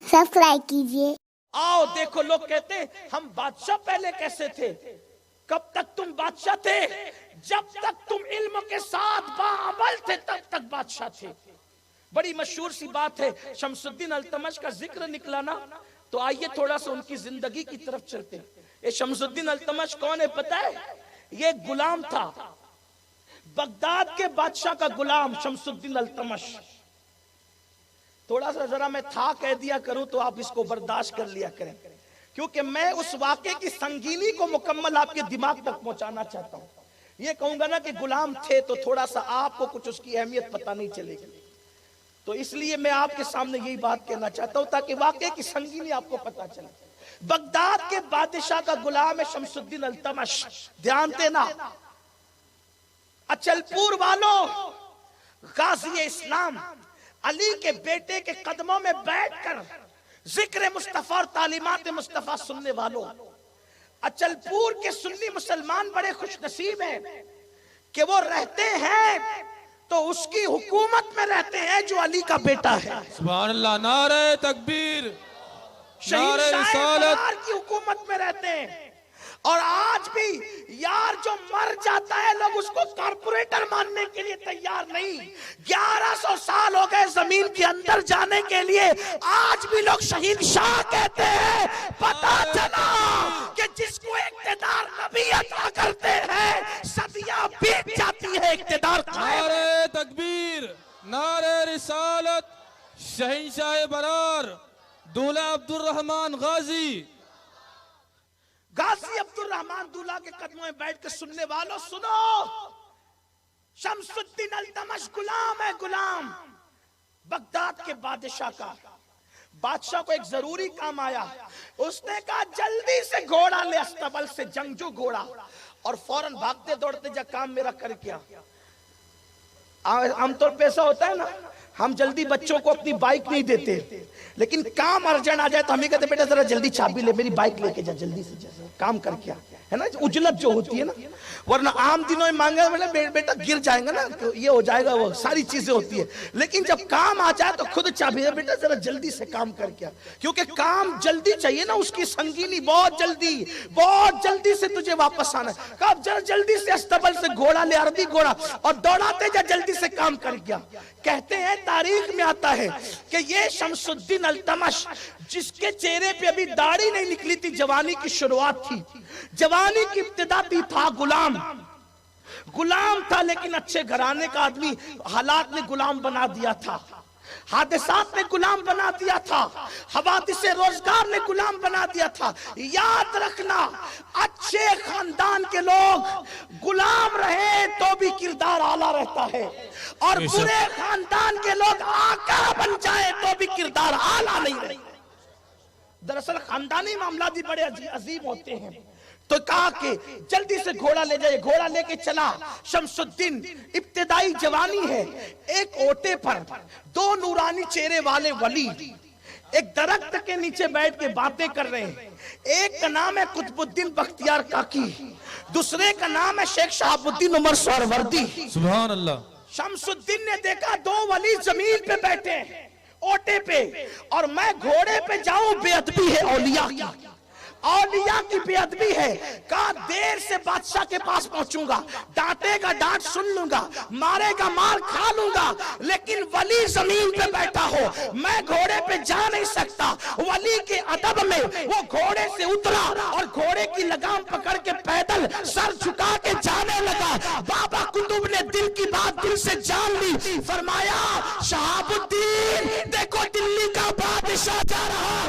Subscribe कीजिए। आओ देखो, लोग कहते हैं हम बादशाह पहले कैसे थे। कब तक तुम बादशाह थे? जब तक तुम इल्म के साथ बाअमल थे तब तक बादशाह थे। बड़ी मशहूर सी बात है, शमसुद्दीन अल्तमश का जिक्र निकला ना, तो आइए थोड़ा सा उनकी जिंदगी की तरफ चलते हैं। ये शमसुद्दीन अल्तमश कौन है पता है? ये गुलाम था, बगदाद के बादशाह का गुलाम शमसुद्दीन अल्तमश। थोड़ा सा जरा मैं था कह दिया करूं तो आप इसको बर्दाश्त कर लिया करें, क्योंकि मैं उस वाक़े की संगीनी को मुकम्मल आपके दिमाग तक पहुंचाना चाहता हूं। ये कहूंगा ना कि गुलाम थे तो थोड़ा सा आपको कुछ उसकी अहमियत पता नहीं चलेगी, तो इसलिए मैं आपके सामने यही बात कहना चाहता हूं ताकि वाक़े की संगीनी आपको पता चले। बगदाद के बादशाह का गुलाम है शमसुद्दीन अल्तमश। ध्यान देना अचलपुर वालों, गाज़ी इस्लाम अली के बेटे के कदमों में बैठकर जिक्र मुस्तफा और तालीमात मुस्तफा सुनने वालों, अचलपुर के सुन्नी मुसलमान बड़े खुश नसीब हैं कि वो रहते हैं तो उसकी हुकूमत में रहते हैं जो अली का बेटा है। सुभान अल्लाह, नारे तकबीर, नारे शहीद रिसालत की हुकूमत में रहते हैं। और आज भी यार जो मर जाता है लोग उसको कारपोरेटर मानने के लिए तैयार नहीं। 1100 साल हो गए जमीन के अंदर जाने के लिए, आज भी लोग शहीद शाह कहते हैं। पता चला कि जिसको इख्तिदार नबी अता करते हैं सदियां बीत जाती है, इख्तिदार नारे तकबीर, नारे रिसालत, शहंशाह बरार दूल्हा अब्दुल रहमान गाजी, गाजी अब्दुल रहमान दूल्हा के कदमों में बैठ के सुनने वालों सुनो। शमसुद्दीन अल्तमश गुलाम है, गुलाम बगदाद के बादशाह का। बादशाह को एक जरूरी काम आया, उसने कहा जल्दी से घोड़ा ले, अस्तबल से जंगजू घोड़ा, और फौरन भागते दौड़ते जा काम मेरा कर क्या। आमतौर पे ऐसा होता है ना, हम जल्दी बच्चों को अपनी बाइक नहीं देते, लेकिन काम अर्जेंट आ जाए तो हमें कहते बेटा जरा जल्दी चाबी ले, मेरी बाइक लेके जा, जल्दी से जा, काम कर क्या है ना, उजलत जो होती है ना। वरना आम दिनों में मांगे बेटा गिर जाएगा ना, तो ये हो जाएगा, वो सारी चीजें होती है। लेकिन जब काम आ जाए तो खुद चाबी है, बेटा जरा जल्दी से काम कर क्या, क्योंकि काम जल्दी चाहिए ना, उसकी संगीनी बहुत जल्दी से तुझे वापस आना है। कब जरा जल्दी से अस्तबल से घोड़ा ले, अरबी घोड़ा, और दौड़ाते जा, जल्दी से काम कर क्या। कहते हैं तारीख में आता है कि ये शमसुद्दीन अल्तमश जिसके चेहरे पे अभी दाढ़ी नहीं निकली थी, जवानी की शुरुआत थी, जवानी की इब्तिदा थी, था गुलाम था, लेकिन अच्छे घराने का आदमी। हालात ने गुलाम बना दिया था, हादिसात ने गुलाम बना दिया था, हवादिसे रोजगार ने गुलाम बना दिया था। याद रखना, अच्छे खानदान के लोग गुलाम रहे तो भी किरदार आला रहता है, और बुरे खानदान के लोग आका बन जाए तो भी किरदार आला नहीं रहता। दरअसल खानदानी मामला भी बड़े अजीब होते हैं। तो कहा कि जल्दी से घोड़ा ले जाए, घोड़ा लेके चला। शमसुद्दीन इब्तिदाई जवानी है, एक ओटे पर दो नूरानी चेहरे वाले वली एक दरख्त के नीचे बैठ के बातें कर रहे हैं। एक का नाम है कुतुबुद्दीन बख्तियार काकी, दूसरे का नाम है शेख शहाबुद्दीन उमर सोहरवर्दी। सुभान अल्लाह। शमसुद्दीन ने देखा दो वली जमीन पे बैठे हैं ओटे पे, और मैं घोड़े पे जाऊं, बेअदबी है औलिया की, औलिया की बेअदबी है। कहा देर से बादशाह के पास पहुंचूंगा, डांटेगा डांट सुन लूंगा, मारेगा मार खा लूंगा, लेकिन वली जमीन पे बैठा हो, मैं घोड़े पे जा नहीं सकता। वली के अदब में वो घोड़े से उतरा और घोड़े की लगाम पकड़ के पैदल सर झुका के जाने लगा। बाबा कुतुब ने दिल की बात दिल से जान ली, फरमाया शहाबुद्दीन देखो दिल्ली का बादशाह जा रहा है।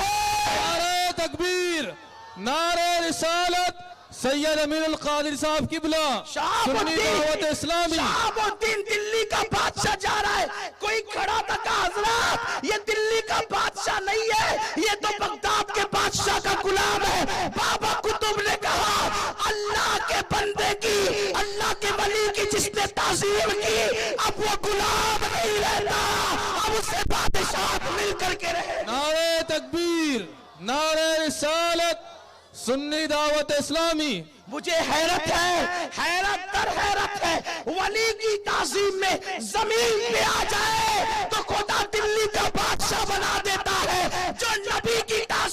नारे तकबीर, नारे रिसालत, सैयद अमीरुल कादिर साहब किबला, सुन्नी दावत इस्लामी। शहाबुद्दीन दिल्ली का बादशाह जा रहा है। कोई खड़ा था, कहा हजरत ये दिल्ली का बादशाह नहीं है, ये तो बगदाद के बादशाह का गुलाम है। बाबा कुतुब ने कहा अल्लाह के बंदे की, अल्लाह के वली की जिसने ताज़ीम की, अब वो गुलाम नहीं रहता, अब उसे बादशाह मिल करके रहे। नारे तकबीर, नारे रिसालत, सुन्नी दावत इस्लामी। मुझे हैरत है वली की ताज़ीम में जमीन पे आ जाए तो खुदा दिल्ली का बादशाह बना देता है। जो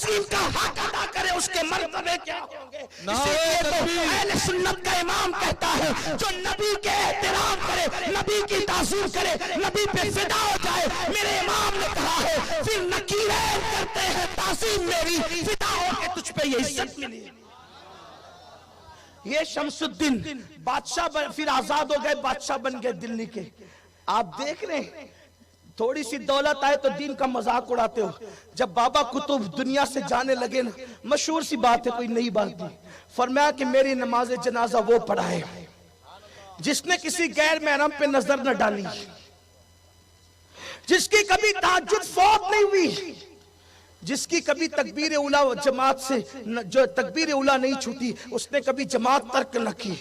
ताज़ीम का हक अदा करे उसके मर्तबे क्या होंगे। नारे इसीलिए तो तकबीर। अहले सुन्नत का इमाम कहता है जो नबी के एहतराम करे, नबी की ताज़ीम करे, नबी पे फिदा हो जाए, मेरे इमाम ने कहा है फिर नकीरें करते हैं ताज़ीम मेरी, फिदा हो के तुझ पे ये इज्जत मिली। ये शमसुद्दीन बादशाह फिर आजाद हो गए, बादशाह बन गए दिल्ली के। आप देख रहे हैं थोड़ी सी दौलत आए तो दीन का मजाक उड़ाते हो। जब बाबा कुतुब दुनिया से जाने लगे ना, मशहूर सी बात है, कोई नई बात नहीं, फरमाया कि मेरी नमाज जनाजा वो पढ़ाए जिसने किसी गैर महरम पे नजर न डाली, जिसकी कभी तहज्जुद फौत नहीं हुई, जिसकी कभी तकबीर उला जमात से जो तकबीर उला नहीं छूटी, उसने कभी जमात तर्क न की।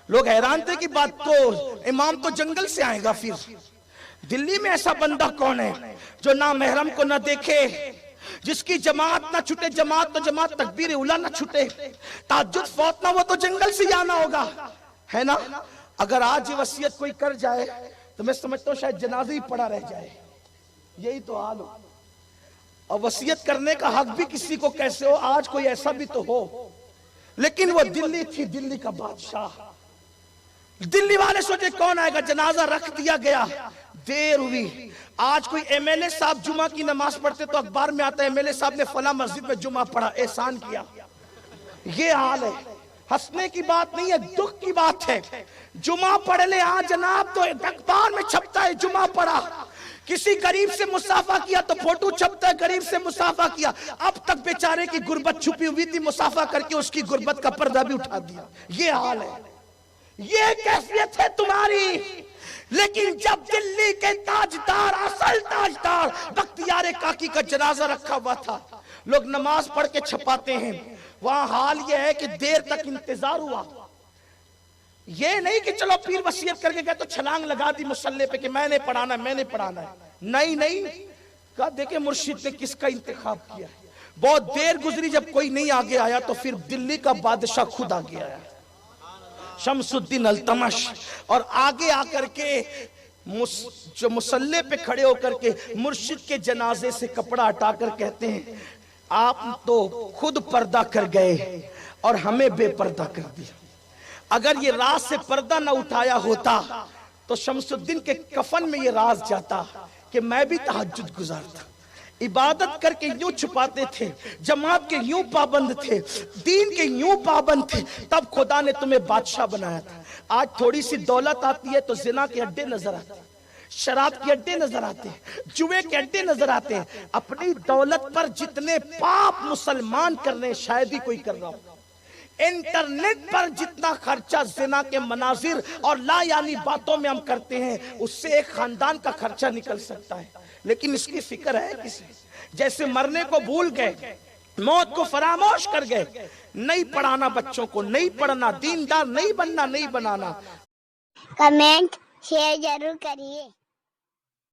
लोग हैरान थे कि बात तो इमाम तो जंगल से आएगा, फिर दिल्ली में ऐसा बंदा कौन है जो ना महरम को न देखे, जिसकी जमात ना छूटे, जमात तो जमात तकबीर उला ना छूटे, तहज्जुद फौत ना, वो तो जंगल से आना होगा, है ना। अगर आज ये वसीयत कोई कर जाए तो मैं समझता हूँ शायद जनाजा ही पड़ा रह जाए, यही तो हाल हो। और वसीयत करने का हक भी किसी को कैसे हो, आज कोई ऐसा भी तो हो, लेकिन वो दिल्ली थी, दिल्ली का बादशाह। दिल्ली वाले सोचे कौन आएगा, जनाजा रख दिया गया, देर हुई। आज कोई एमएलए साहब जुमा की नमाज पढ़ते तो अखबार में आता है एमएलए साहब ने फला मस्जिद में जुमा पढ़ा, एहसान किया। ये हाल है, हंसने की बात नहीं है, दुख की बात है। जुमा पढ़ ले हाँ जनाब तो अखबार में छपता है जुमा पढ़ा, किसी गरीब से मुसाफा किया तो फोटो छपता है गरीब से मुसाफा किया। अब तक बेचारे की गुर्बत छुपी हुई थी, मुसाफा करके उसकी गुर्बत का पर्दा भी उठा दिया। ये हाल है, ये कैफियत है तुम्हारी। लेकिन जब दिल्ली के ताजदार, असल ताजदार बख्तियार काकी का जनाजा रखा हुआ था, लोग नमाज पढ़ के छपाते हैं, वहां हाल यह है कि देर तक इंतजार हुआ। ये नहीं कि चलो पीर वसीयत करके गए तो छलांग लगा दी मुसल्ले पे कि मैंने पढ़ाना मैंने पढ़ाना है, नहीं नहीं, कहा देखे मुर्शिद ने किसका इंतखाब किया है। बहुत देर गुजरी, जब कोई नहीं आगे आया तो फिर दिल्ली का बादशाह खुद आगे आया, शमसुद्दीन अल्तमश, और आगे आकर के जो मुसल्ले पे खड़े होकर के मुर्शिद के जनाजे से कपड़ा हटाकर कहते हैं आप तो खुद पर्दा कर गए और हमें बेपर्दा कर दिया। अगर ये राज से पर्दा न उठाया होता तो शमसुद्दीन के कफन में ये राज जाता कि मैं भी तहज्जुद गुजारता, इबादत करके यूं छुपाते थे, जमात के यूं पाबंद थे, दीन के यूं पाबंद थे, तब खुदा ने तुम्हें बादशाह बनाया था। आज थोड़ी सी दौलत आती है तो जिना के अड्डे नजर आते हैं, शराब के अड्डे नजर आते हैं, जुए के अड्डे नजर आते हैं। अपनी दौलत पर जितने पाप मुसलमान कर रहे हैं शायद ही कोई कर रहा हो। इंटरनेट पर जितना खर्चा जिना के मनाजिर और ला यानी बातों में हम करते हैं, उससे एक खानदान का खर्चा निकल सकता है, लेकिन इसकी फिक्र है किसे। जैसे मरने को भूल गए, मौत को फरामोश कर गए, नहीं पढ़ाना बच्चों को, नहीं पढ़ना, दीनदार नहीं बनना, नहीं बनाना। कमेंट शेयर जरूर करिए।